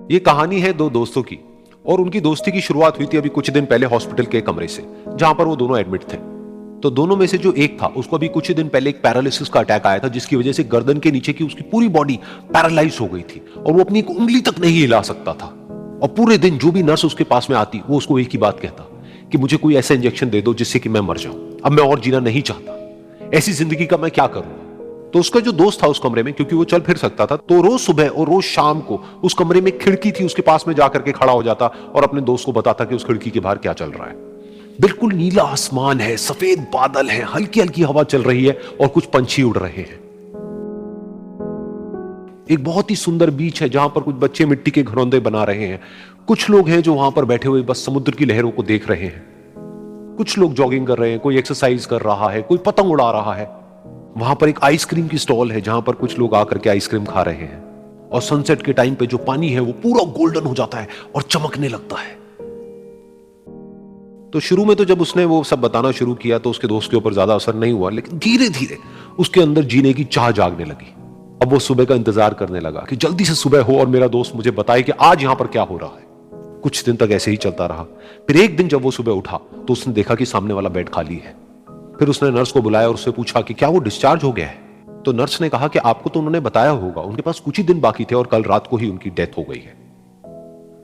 ये कहानी है दो दोस्तों की और उनकी दोस्ती की शुरुआत हुई थी अभी कुछ दिन पहले हॉस्पिटल के कमरे से, जहां पर वो दोनों एडमिट थे। तो दोनों में से जो एक था उसको अभी कुछ दिन पहले एक पैरालिसिस का अटैक आया था, जिसकी वजह से गर्दन के नीचे की उसकी पूरी बॉडी पैरालाइज हो गई थी और वो अपनी एक उंगली तक नहीं हिला सकता था। और पूरे दिन जो भी नर्स उसके पास में आती वो उसको एक ही बात कहता कि मुझे कोई ऐसा इंजेक्शन दे दो जिससे कि मैं मर जाऊं, अब मैं और जीना नहीं चाहता, ऐसी जिंदगी का मैं क्या करूं। तो उसका जो दोस्त था उस कमरे में, क्योंकि वो चल फिर सकता था, तो रोज सुबह और रोज शाम को उस कमरे में खिड़की थी उसके पास में जाकर के खड़ा हो जाता और अपने दोस्त को बताता कि उस खिड़की के बाहर क्या चल रहा है। बिल्कुल नीला आसमान है, सफेद बादल है, हल्की हल्की हवा चल रही है और कुछ पंछी उड़ रहे हैं। एक बहुत ही सुंदर बीच है जहां पर कुछ बच्चे मिट्टी के घरौंदे बना रहे हैं। कुछ लोग हैं जो वहां पर बैठे हुए बस समुद्र की लहरों को देख रहे हैं। कुछ लोग जॉगिंग कर रहे हैं, कोई एक्सरसाइज कर रहा है, कोई पतंग उड़ा रहा है। वहां पर एक आइसक्रीम की स्टॉल है जहां पर कुछ लोग आकर के आइसक्रीम खा रहे हैं। और सनसेट के टाइम पे जो पानी है वो पूरा गोल्डन हो जाता है और चमकने लगता है। तो शुरू में तो जब उसने वो सब बताना शुरू किया तो उसके दोस्त के ऊपर ज्यादा असर नहीं हुआ, लेकिन धीरे धीरे उसके अंदर जीने की चाह जागने लगी। अब वो सुबह का इंतजार करने लगा कि जल्दी से सुबह हो और मेरा दोस्त मुझे बताए कि आज यहां पर क्या हो रहा है। कुछ दिन तक ऐसे ही चलता रहा। फिर एक दिन जब वो सुबह उठा तो उसने देखा कि सामने वाला बेड खाली है। फिर उसने नर्स को बुलाया और उससे पूछा कि क्या वो डिस्चार्ज हो गया है। तो नर्स ने कहा कि आपको तो उन्होंने बताया होगा, उनके पास कुछ ही दिन बाकी थे और कल रात को ही उनकी डेथ हो गई है।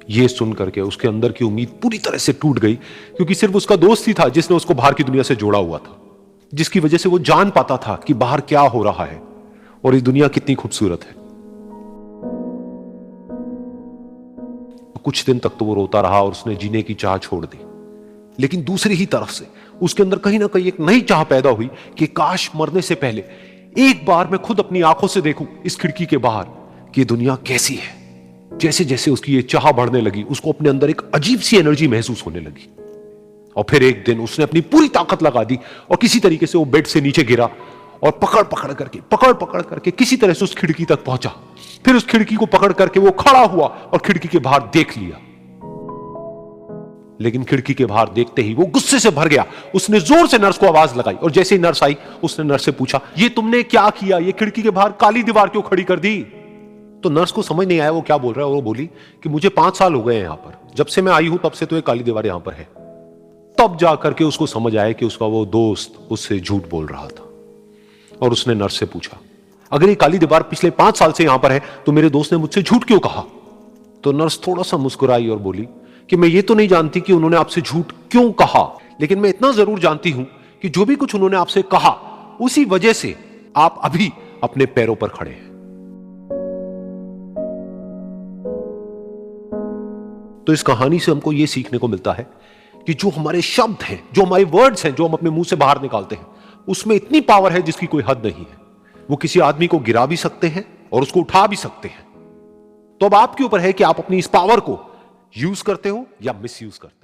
यह सुन करके उसके अंदर की उम्मीद पूरी तरह से टूट गई, क्योंकि सिर्फ उसका दोस्त ही था जिसने उसको बाहर की दुनिया से जोड़ा हुआ था, जिसकी वजह से वो जान पाता था कि बाहर क्या हो रहा है और ये दुनिया कितनी खूबसूरत है। कुछ दिन तक तो वो रोता रहा और उसने जीने की चाह छोड़ दी। लेकिन दूसरी ही तरफ से उसके अंदर कहीं ना कहीं एक नई चाह पैदा हुई कि काश मरने से पहले एक बार मैं खुद अपनी आंखों से देखूं इस खिड़की के बाहर कि ये दुनिया कैसी है। जैसे जैसे उसकी ये चाह बढ़ने लगी, उसको अपने अंदर एक अजीब सी एनर्जी महसूस होने लगी। और फिर एक दिन उसने अपनी पूरी ताकत लगा दी और किसी तरीके से वो बेड से नीचे गिरा और पकड़ पकड़ करके किसी तरह से उस खिड़की तक पहुंचा। फिर उस खिड़की को पकड़ करके वो खड़ा हुआ और खिड़की के बाहर देख लिया। लेकिन खिड़की के बाहर देखते ही वो गुस्से से भर गया। उसने जोर से नर्स को आवाज लगाई और जैसे ही नर्स आई उसने नर्स से पूछा, ये तुमने क्या किया, ये खिड़की के बाहर काली दीवार क्यों खड़ी कर दी। तो नर्स को समझ नहीं आया वो क्या बोल रहा है और वो बोली कि मुझे 5 साल हो गए हैं यहां पर, जब से मैं आई हूं तब से तो ये काली दीवार यहां पर है। तब जाकर के उसको समझ आया कि उसका वो दोस्त उससे झूठ बोल रहा था। और उसने नर्स से पूछा, अगर ये काली दीवार पिछले 5 साल से यहां पर है तो मेरे दोस्त ने मुझसे झूठ क्यों कहा। तो नर्स थोड़ा सा मुस्कुराई और बोली कि मैं ये तो नहीं जानती कि उन्होंने आपसे झूठ क्यों कहा, लेकिन मैं इतना जरूर जानती हूं कि जो भी कुछ उन्होंने आपसे कहा उसी वजह से आप अभी अपने पैरों पर खड़े हैं। तो इस कहानी से हमको यह सीखने को मिलता है कि जो हमारे शब्द हैं, जो हमारे वर्ड्स हैं, जो हम अपने मुंह से बाहर निकालते हैं, उसमें इतनी पावर है जिसकी कोई हद नहीं है। वो किसी आदमी को गिरा भी सकते हैं और उसको उठा भी सकते हैं। तो अब आपके ऊपर है कि आप अपनी इस पावर को यूज करते हो या मिसयूज करते हो।